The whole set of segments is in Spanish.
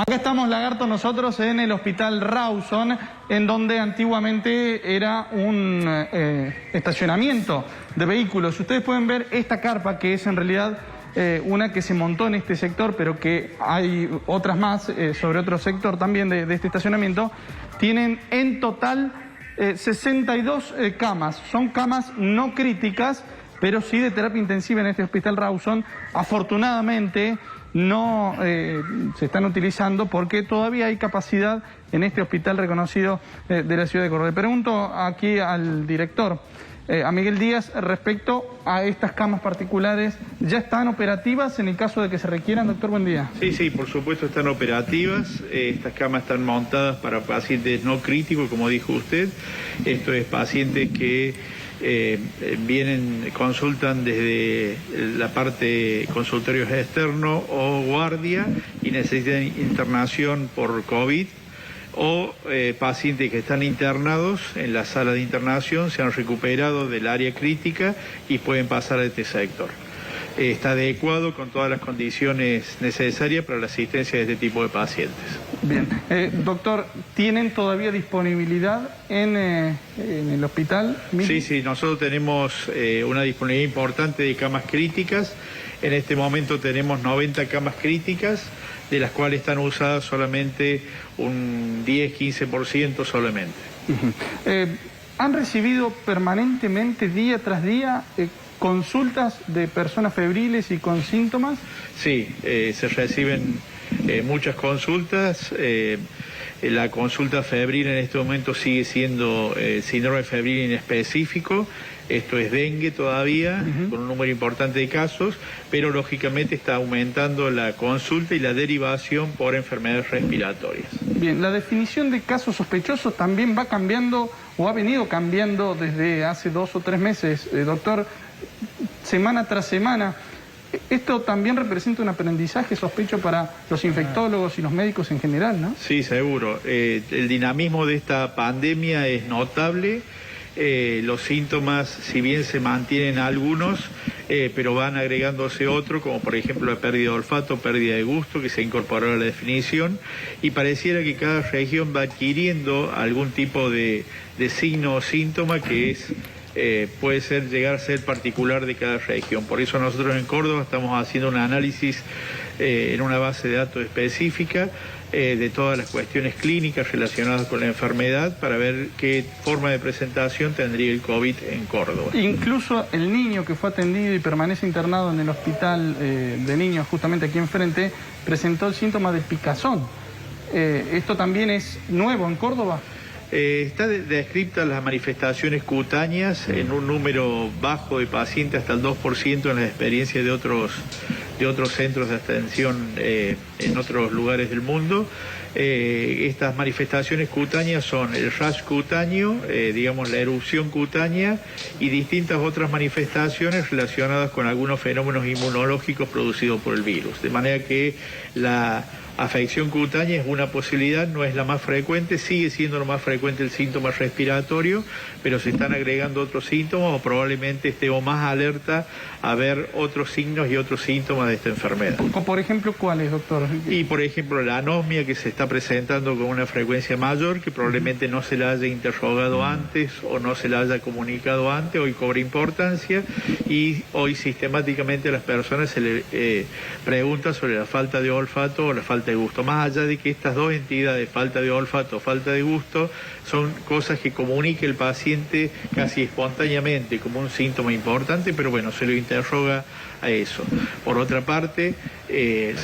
Acá estamos, Lagarto, nosotros en el Hospital Rawson, en donde antiguamente era un estacionamiento de vehículos. Ustedes pueden ver esta carpa, que es en realidad una que se montó en este sector, pero que hay otras más sobre otro sector también de este estacionamiento. Tienen en total 62 camas. Son camas no críticas, pero sí de terapia intensiva en este Hospital Rawson. Afortunadamente no se están utilizando porque todavía hay capacidad en este hospital reconocido de la ciudad de Córdoba. Le pregunto aquí al director, a Miguel Díaz, respecto a estas camas particulares, ¿ya están operativas en el caso de que se requieran, doctor? Buen día. Sí, por supuesto están operativas. Estas camas están montadas para pacientes no críticos, como dijo usted. Esto es pacientes que consultan desde la parte consultorio externo o guardia y necesitan internación por COVID, o pacientes que están internados en la sala de internación, se han recuperado del área crítica y pueden pasar a este sector. Está adecuado con todas las condiciones necesarias para la asistencia de este tipo de pacientes. Bien. Doctor, ¿tienen todavía disponibilidad en el hospital mismo? Sí, nosotros tenemos una disponibilidad importante de camas críticas. En este momento tenemos 90 camas críticas, de las cuales están usadas solamente un 10-15% solamente. ¿Han recibido permanentemente, día tras día, consultas de personas febriles y con síntomas? Sí, se reciben muchas consultas. La consulta febril en este momento sigue siendo síndrome febril inespecífico. Esto es dengue todavía, con un número importante de casos, pero lógicamente está aumentando la consulta y la derivación por enfermedades respiratorias. Bien, la definición de casos sospechosos también va cambiando o ha venido cambiando desde hace 2 o 3 meses, doctor, semana tras semana. Esto también representa un aprendizaje, sospecho, para los infectólogos y los médicos en general, ¿no? Sí, seguro. El dinamismo de esta pandemia es notable. Los síntomas, si bien se mantienen algunos, pero van agregándose otros, como por ejemplo la pérdida de olfato, pérdida de gusto, que se incorporó a la definición, y pareciera que cada región va adquiriendo algún tipo de signo o síntoma que puede llegar a ser particular de cada región. Por eso nosotros en Córdoba estamos haciendo un análisis en una base de datos específica de todas las cuestiones clínicas relacionadas con la enfermedad para ver qué forma de presentación tendría el COVID en Córdoba. Incluso el niño que fue atendido y permanece internado en el hospital de niños, justamente aquí enfrente, presentó el síntoma de picazón. ¿Esto también es nuevo en Córdoba? Está descritas las manifestaciones cutáneas en un número bajo de pacientes, hasta el 2% en las experiencias de otros centros de atención en otros lugares del mundo. Estas manifestaciones cutáneas son el rash cutáneo, digamos la erupción cutánea, y distintas otras manifestaciones relacionadas con algunos fenómenos inmunológicos producidos por el virus. De manera que la afección cutánea es una posibilidad, no es la más frecuente, sigue siendo lo más frecuente el síntoma respiratorio, pero se están agregando otros síntomas o probablemente estemos más alerta a ver otros signos y otros síntomas de esta enfermedad. Por ejemplo, ¿cuáles, doctor? Y por ejemplo la anosmia, que se está presentando con una frecuencia mayor, que probablemente no se la haya interrogado antes o no se la haya comunicado antes, hoy cobra importancia, y hoy sistemáticamente a las personas se le pregunta sobre la falta de olfato o la falta de gusto, más allá de que estas dos entidades, falta de olfato o falta de gusto, son cosas que comunica el paciente casi espontáneamente como un síntoma importante, pero bueno, se lo interroga a eso. Por otra parte,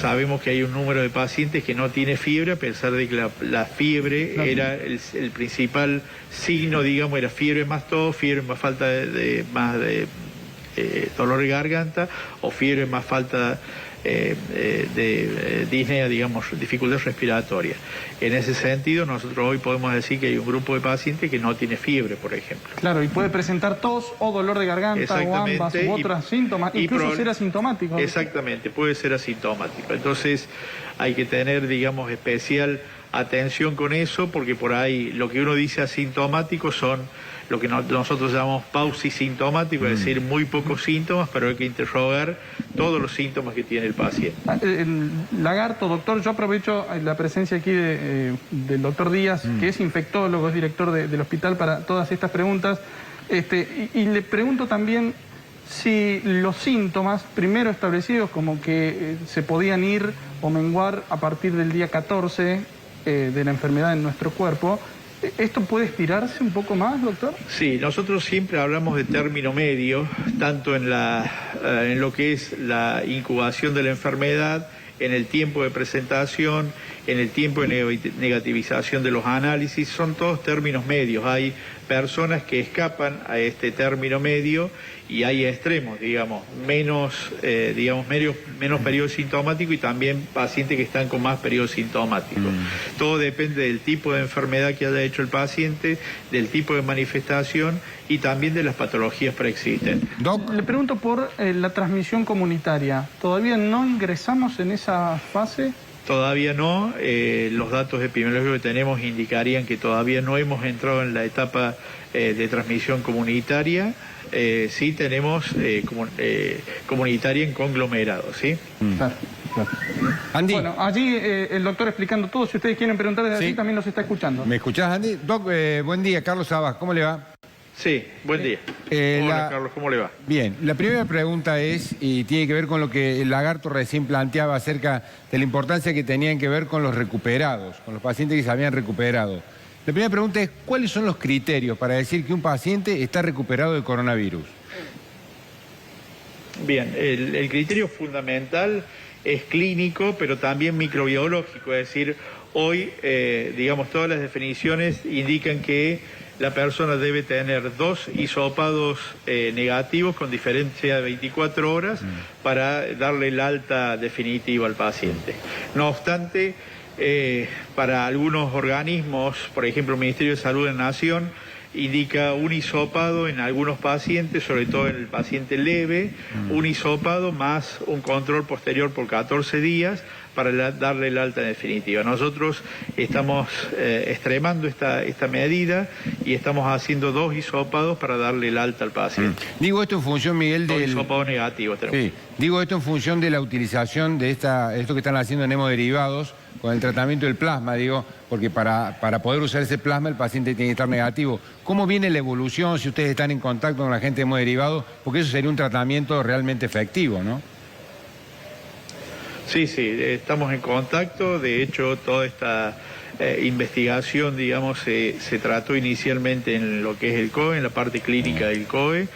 sabemos que hay un número de pacientes que no tiene fiebre, a pesar de que la fiebre era el principal signo, digamos, era fiebre más tos, fiebre más falta de dolor de garganta, o fiebre más falta de disnea, digamos, dificultad respiratoria. En ese sentido, nosotros hoy podemos decir que hay un grupo de pacientes que no tiene fiebre, por ejemplo. Claro, y puede presentar tos o dolor de garganta o ambas u otros síntomas, incluso ser asintomático. Exactamente, puede ser asintomático. Entonces hay que tener, digamos, especial atención con eso, porque por ahí lo que uno dice asintomático son lo que nosotros llamamos pausisintomático, es decir, muy pocos síntomas, pero hay que interrogar todos los síntomas que tiene el paciente. Lagarto, doctor, yo aprovecho la presencia aquí del doctor Díaz, que es infectólogo, es director del hospital, para todas estas preguntas. Y le pregunto también si los síntomas, primero establecidos como que se podían ir o menguar a partir del día 14 de la enfermedad en nuestro cuerpo, ¿esto puede estirarse un poco más, doctor? Sí, nosotros siempre hablamos de término medio, tanto en lo que es la incubación de la enfermedad, en el tiempo de presentación, en el tiempo de negativización de los análisis, son todos términos medios. Hay personas que escapan a este término medio y hay extremos, digamos, menos periodo sintomático y también pacientes que están con más periodo sintomático. Todo depende del tipo de enfermedad que haya hecho el paciente, del tipo de manifestación y también de las patologías preexistentes. Doc, le pregunto por la transmisión comunitaria. ¿Todavía no ingresamos en esa fase? Todavía no, los datos epidemiológicos que tenemos indicarían que todavía no hemos entrado en la etapa de transmisión comunitaria. Sí tenemos comunitaria en conglomerados, ¿sí? Claro. Andy. Bueno, allí el doctor explicando todo. Si ustedes quieren preguntar desde allí, también los está escuchando. ¿Me escuchás, Andy? Doc, buen día, Carlos Sabas, ¿cómo le va? Sí, buen día. Hola, Carlos, ¿cómo le va? Bien, la primera pregunta es, y tiene que ver con lo que el Lagarto recién planteaba acerca de la importancia que tenían que ver con los recuperados, con los pacientes que se habían recuperado. La primera pregunta es, ¿cuáles son los criterios para decir que un paciente está recuperado de coronavirus? Bien, el criterio fundamental es clínico, pero también microbiológico, es decir, hoy, digamos, todas las definiciones indican que la persona debe tener 2 hisopados negativos con diferencia de 24 horas para darle el alta definitiva al paciente. No obstante, para algunos organismos, por ejemplo el Ministerio de Salud de la Nación, indica un hisopado en algunos pacientes, sobre todo en el paciente leve, un hisopado más un control posterior por 14 días para darle el alta definitiva. Nosotros estamos extremando esta medida y estamos haciendo 2 hisopados para darle el alta al paciente. Digo esto en función, Miguel, del... 2 hisopados negativos tenemos. Sí. Digo esto en función de la utilización de esto que están haciendo en hemoderivados con el tratamiento del plasma, digo, porque para poder usar ese plasma el paciente tiene que estar negativo. ¿Cómo viene la evolución si ustedes están en contacto con la gente de hemoderivados? Porque eso sería un tratamiento realmente efectivo, ¿no? Sí, estamos en contacto. De hecho, toda esta investigación, digamos, se trató inicialmente en lo que es el COE, en la parte clínica del COE.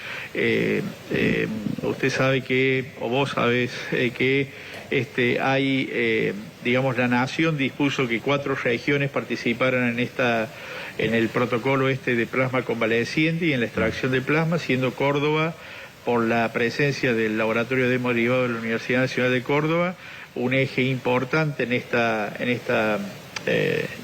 Usted sabe que, o vos sabés que hay, digamos, la Nación dispuso que 4 regiones participaran en el protocolo de plasma convaleciente y en la extracción de plasma, siendo Córdoba, por la presencia del Laboratorio de Hemoderivados de la Universidad Nacional de Córdoba, un eje importante en esta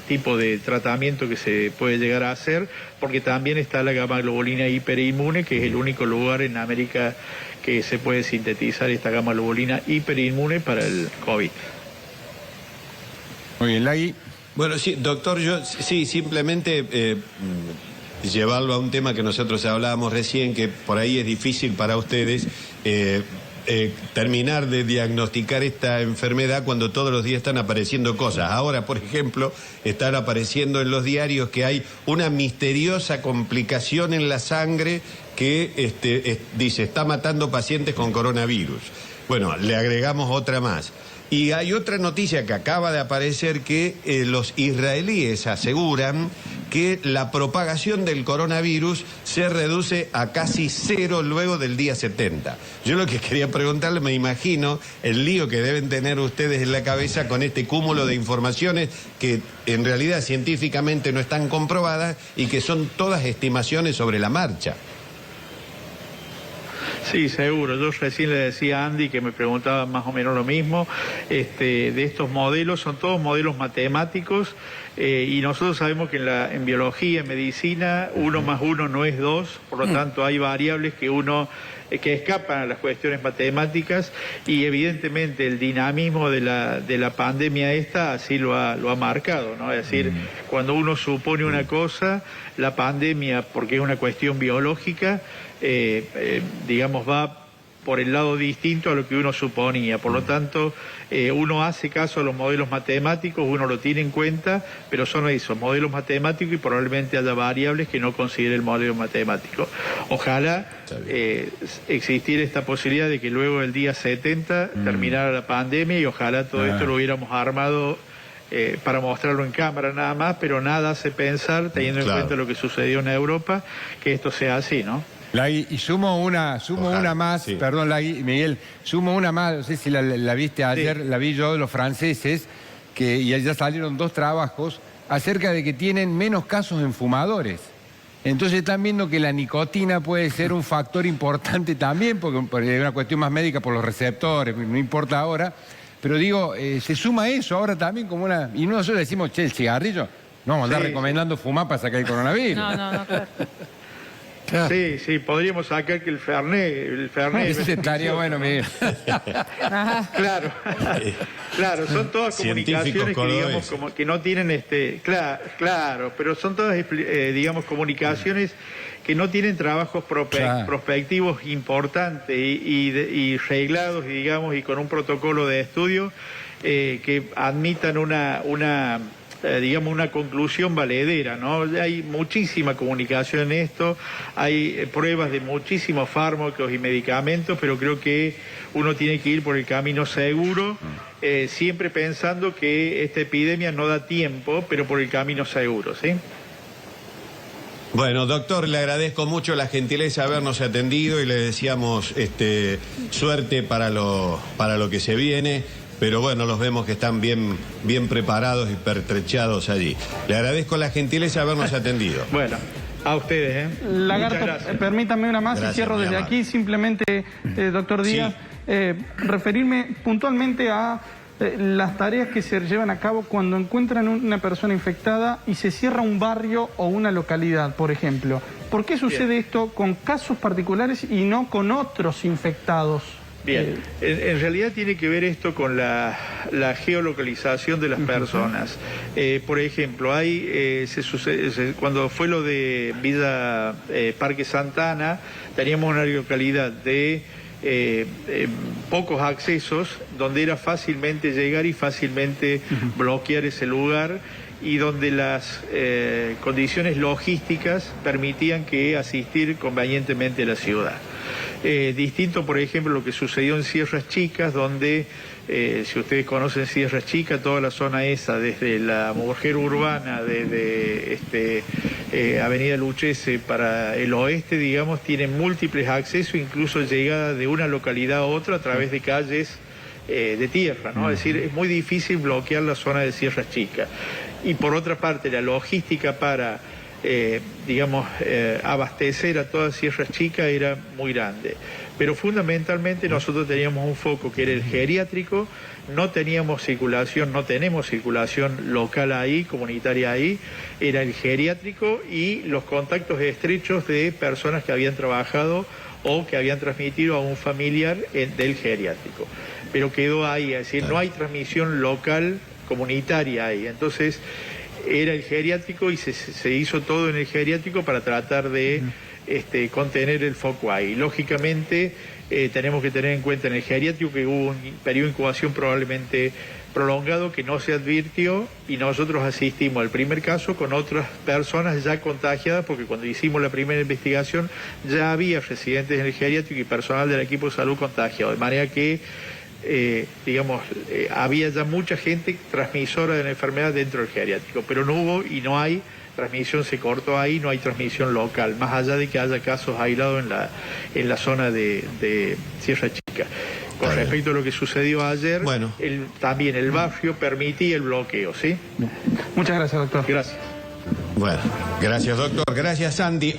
tipo de tratamiento que se puede llegar a hacer, porque también está la gamma globulina hiperinmune, que es el único lugar en América que se puede sintetizar esta gamma globulina hiperinmune para el COVID. Muy bien, Lagui. Bueno, sí, doctor, yo sí, simplemente llevarlo a un tema que nosotros hablábamos recién, que por ahí es difícil para ustedes terminar de diagnosticar esta enfermedad cuando todos los días están apareciendo cosas. Ahora, por ejemplo, están apareciendo en los diarios que hay una misteriosa complicación en la sangre que dice, está matando pacientes con coronavirus. Bueno, le agregamos otra más. Y hay otra noticia que acaba de aparecer que los israelíes aseguran que la propagación del coronavirus se reduce a casi 0 luego del día 70. Yo lo que quería preguntarle, me imagino el lío que deben tener ustedes en la cabeza con este cúmulo de informaciones que en realidad científicamente no están comprobadas y que son todas estimaciones sobre la marcha. Sí, seguro. Yo recién le decía a Andy, que me preguntaba más o menos lo mismo, de estos modelos, son todos modelos matemáticos, y nosotros sabemos que en biología, en medicina, 1 más 1 no es 2, por lo tanto hay variables que uno que escapan a las cuestiones matemáticas, y evidentemente el dinamismo de la pandemia esta así lo ha marcado, ¿no? Es decir, cuando uno supone una cosa, la pandemia, porque es una cuestión biológica, digamos, va por el lado distinto a lo que uno suponía. Por lo tanto, uno hace caso a los modelos matemáticos, uno lo tiene en cuenta, pero son esos modelos matemáticos y probablemente haya variables que no considere el modelo matemático. Ojalá existiera esta posibilidad de que luego del día 70 terminara la pandemia, y ojalá todo esto lo hubiéramos armado para mostrarlo en cámara nada más, pero nada hace pensar, teniendo en cuenta lo que sucedió en Europa, que esto sea así, ¿no? Lagui, y sumo una más, sí. Perdón, Lagui, Miguel, sumo una más, no sé si la viste ayer, la vi yo, de los franceses, y ya salieron 2 trabajos acerca de que tienen menos casos en fumadores. Entonces están viendo que la nicotina puede ser un factor importante también, porque es una cuestión más médica por los receptores, no importa ahora, pero digo, se suma eso ahora también como una... Y nosotros decimos, che, el cigarrillo, no vamos a andar recomendando fumar para sacar el coronavirus. No, claro. Claro. Sí, podríamos sacar que el Fernet ese estaría bueno, Miguel. Claro, son todas comunicaciones que, digamos, como que no tienen claro, pero son todas, digamos, comunicaciones que no tienen trabajos prospectivos importantes y reglados, y, digamos, y con un protocolo de estudio que admitan digamos, una conclusión valedera, ¿no? Hay muchísima comunicación en esto, hay pruebas de muchísimos fármacos y medicamentos, pero creo que uno tiene que ir por el camino seguro, siempre pensando que esta epidemia no da tiempo, pero por el camino seguro, ¿sí? Bueno, doctor, le agradezco mucho la gentileza de habernos atendido y le deseamos suerte para lo que se viene. Pero bueno, los vemos que están bien preparados y pertrechados allí. Le agradezco la gentileza de habernos atendido. Bueno, a ustedes, Lagarto, permítame una más. Gracias, y cierro desde aquí. Simplemente, doctor Díaz, referirme puntualmente a las tareas que se llevan a cabo cuando encuentran una persona infectada y se cierra un barrio o una localidad, por ejemplo. ¿Por qué sucede esto con casos particulares y no con otros infectados? Bien, en realidad tiene que ver esto con la geolocalización de las personas. Por ejemplo, cuando fue lo de Villa Parque Santana, teníamos una localidad de pocos accesos, donde era fácilmente llegar y fácilmente bloquear ese lugar, y donde las condiciones logísticas permitían que asistir convenientemente a la ciudad. Distinto, por ejemplo, lo que sucedió en Sierras Chicas, donde, si ustedes conocen Sierras Chicas, toda la zona esa, desde la Mujer Urbana, desde Avenida Luchese para el oeste, digamos, tiene múltiples accesos, incluso llegada de una localidad a otra a través de calles de tierra, ¿no? Es decir, es muy difícil bloquear la zona de Sierras Chicas. Y por otra parte, la logística para abastecer a todas Sierras Chicas era muy grande. Pero fundamentalmente nosotros teníamos un foco que era el geriátrico, no tenemos circulación, no tenemos circulación local ahí, comunitaria ahí, era el geriátrico y los contactos estrechos de personas que habían trabajado o que habían transmitido a un familiar del geriátrico. Pero quedó ahí, es decir, no hay transmisión local comunitaria ahí. Entonces, era el geriátrico y se hizo todo en el geriátrico para tratar de contener el foco ahí. Lógicamente, tenemos que tener en cuenta en el geriátrico que hubo un periodo de incubación probablemente prolongado que no se advirtió, y nosotros asistimos al primer caso con otras personas ya contagiadas, porque cuando hicimos la primera investigación ya había residentes en el geriátrico y personal del equipo de salud contagiado, de manera que había ya mucha gente transmisora de la enfermedad dentro del geriátrico, pero no hubo y no hay transmisión, se cortó ahí, no hay transmisión local, más allá de que haya casos aislados en la zona de Sierra Chica. Con respecto a lo que sucedió ayer, también el barrio permitía el bloqueo, ¿sí? Muchas gracias, doctor. Gracias. Bueno, gracias, doctor. Gracias, Sandy.